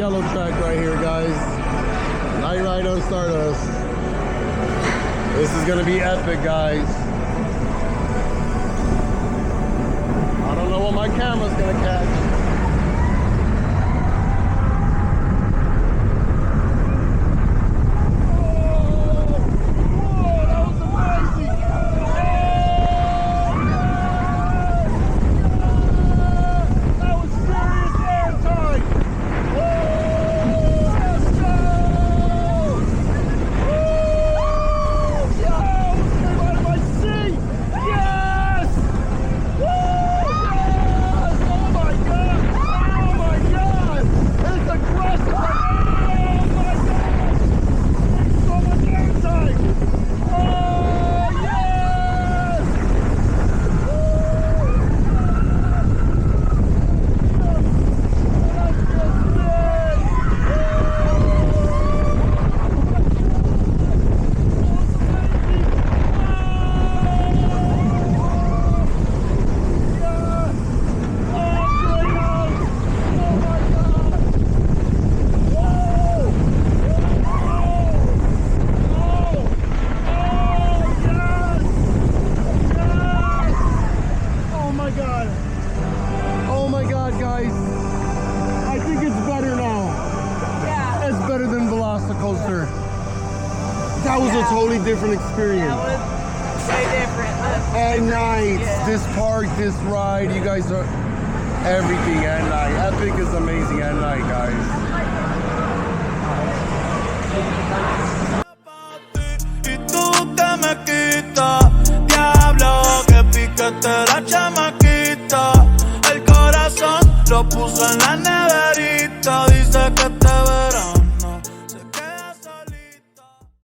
yellow track right here, guys. Night ride on Stardust. This is gonna be epic, guys. I don't know what my camera's gonna catch. VELOCICOASTer. That was a totally different experience. That was way different. At night, this park, this ride, you guys are everything at night. Epic is amazing at night, guys. Y tú que me quitas, diablo, que picaste la chamaquita. El corazón lo puso en la neverita, dice que